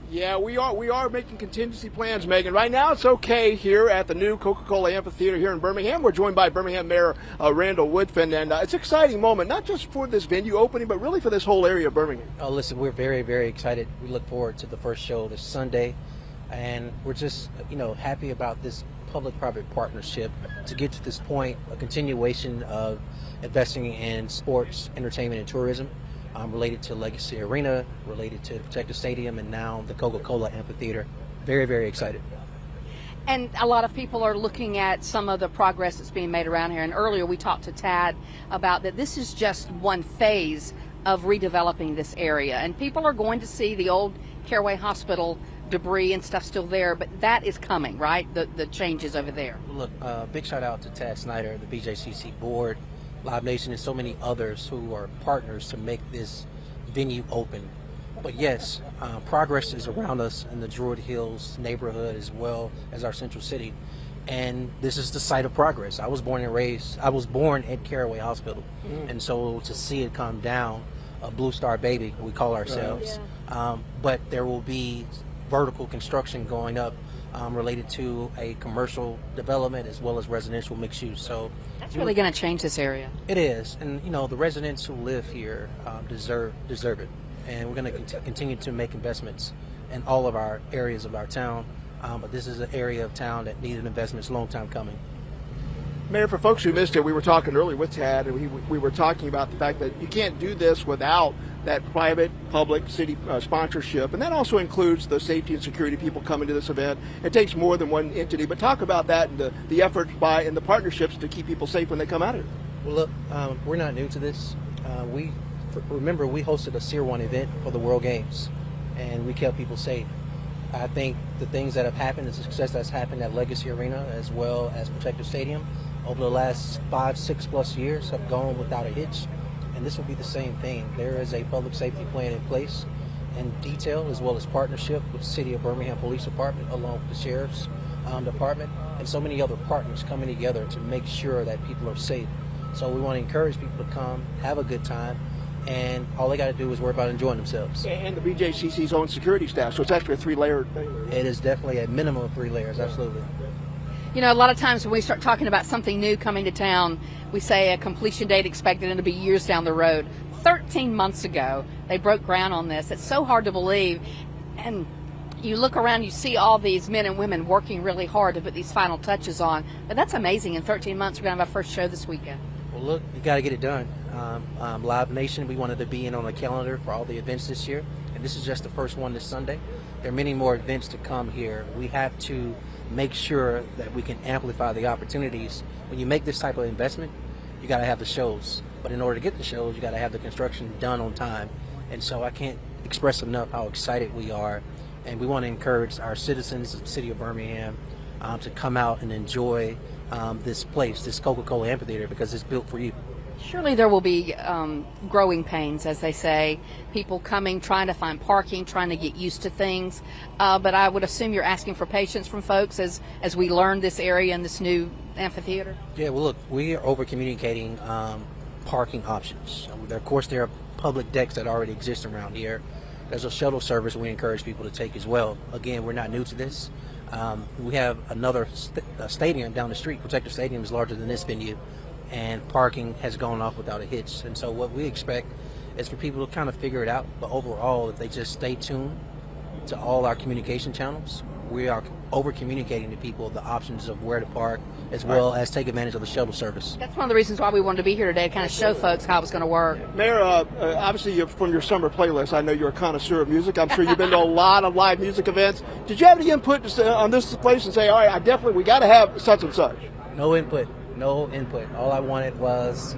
Yeah, we are making contingency plans, Megan. Right now it's okay here at the new Coca-Cola Amphitheater here in Birmingham. We're joined by Birmingham Mayor Randall Woodfin, and it's an exciting moment, not just for this venue opening, but really for this whole area of Birmingham. Oh, listen, we're very, very excited. We look forward to the first show this Sunday, and we're just, happy about this public-private partnership to get to this point, a continuation of investing in sports, entertainment, and tourism. Related to Legacy Arena, related to Protective Stadium, and now the Coca-Cola Amphitheater. Very, very excited. And a lot of people are looking at some of the progress that's being made around here. And earlier we talked to Tad about that this is just one phase of redeveloping this area. And people are going to see the old Caraway Hospital debris and stuff still there, but that is coming, right? The changes over there. Look, big shout out to Tad Snyder, the BJCC board, Live Nation, and so many others who are partners to make this venue open. But yes, progress is around us in the Druid Hills neighborhood as well as our central city. And this is the site of progress. I was born at Caraway Hospital. And so to see it come down, a Blue Star baby, we call ourselves. Yeah. But there will be vertical construction going up related to a commercial development as well as residential mixed use. So that's really going to change this area. It is, and the residents who live here deserve it, and we're going to continue to make investments in all of our areas of our town. But this is an area of town that needed investments a long time coming. Mayor, for folks who missed it, we were talking earlier with Tad, and we were talking about the fact that you can't do this without that private, public, city sponsorship, and that also includes the safety and security people coming to this event. It takes more than one entity, but talk about that and the efforts and the partnerships to keep people safe when they come out of it. Well, look, we're not new to this. Remember, we hosted a Tier 1 event for the World Games, and we kept people safe. I think the things that have happened, the success that's happened at Legacy Arena as well as Protective Stadium over the last 5-6+ years have gone without a hitch, and this will be the same thing. There is a public safety plan in place in detail as well as partnership with the City of Birmingham Police Department along with the Sheriff's Department and so many other partners coming together to make sure that people are safe. So we want to encourage people to come, have a good time, and all they got to do is worry about enjoying themselves. And the BJCC's own security staff, so it's actually a 3-layered thing. It is definitely a minimum of 3 layers, absolutely. A lot of times when we start talking about something new coming to town, we say a completion date expected and it'll be years down the road. 13 months ago, they broke ground on this. It's so hard to believe. And you look around, you see all these men and women working really hard to put these final touches on. But that's amazing. In 13 months, we're going to have our first show this weekend. Well, look, you got to get it done. Live Nation, we wanted to be in on the calendar for all the events this year, and this is just the first one this Sunday. There are many more events to come here. We have to make sure that we can amplify the opportunities. When you make this type of investment, you got to have the shows. But in order to get the shows, you got to have the construction done on time. And so I can't express enough how excited we are. And we want to encourage our citizens of the city of Birmingham to come out and enjoy this place, this Coca-Cola Amphitheater, because it's built for you. Surely there will be growing pains, as they say, people coming, trying to find parking, trying to get used to things. But I would assume you're asking for patience from folks as we learn this area and this new amphitheater. Yeah, well, look, we are over-communicating parking options. Of course, there are public decks that already exist around here. There's a shuttle service we encourage people to take as well. Again, we're not new to this. We have another stadium down the street. Protective Stadium is larger than this venue, and parking has gone off without a hitch. And so what we expect is for people to kind of figure it out. But overall, if they just stay tuned to all our communication channels, we are over-communicating to people the options of where to park as well as take advantage of the shuttle service. That's one of the reasons why we wanted to be here today, to kind of show folks how it's going to work. Mayor, obviously from your summer playlist, I know you're a connoisseur of music. I'm sure you've been to a lot of live music events. Did you have any input on this place and say, all right, we got to have such and such? No input. All I wanted was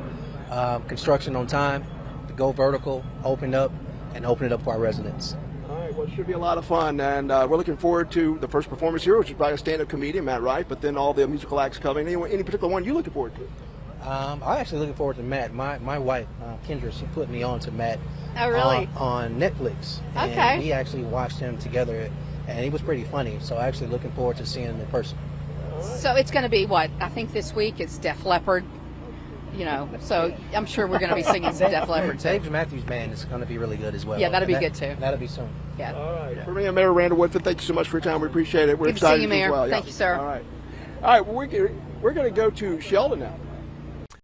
construction on time, to go vertical, open it up for our residents. All right, well, it should be a lot of fun, and we're looking forward to the first performance here, which is by a stand-up comedian, Matt Wright, but then all the musical acts coming. Any particular one you looking forward to? I'm actually looking forward to Matt. My wife, Kendra, she put me on to Matt. Oh, really? On Netflix. Okay. And we actually watched him together, and he was pretty funny, so I'm actually looking forward to seeing him in person. So it's going to be what? I think this week it's Def Leppard. you know. So I'm sure we're going to be singing some Def Leppard too. Dave Matthews Band is going to be really good as well. Yeah, that'll be And good too. That'll be soon. Yeah. All right. For me and Mayor Randall Woodfin, thank you so much for your time. We appreciate it. We're Good to see excited you, as Mayor. well. Thank you, sir. All right. All right. Well, we're going to go to Sheldon now.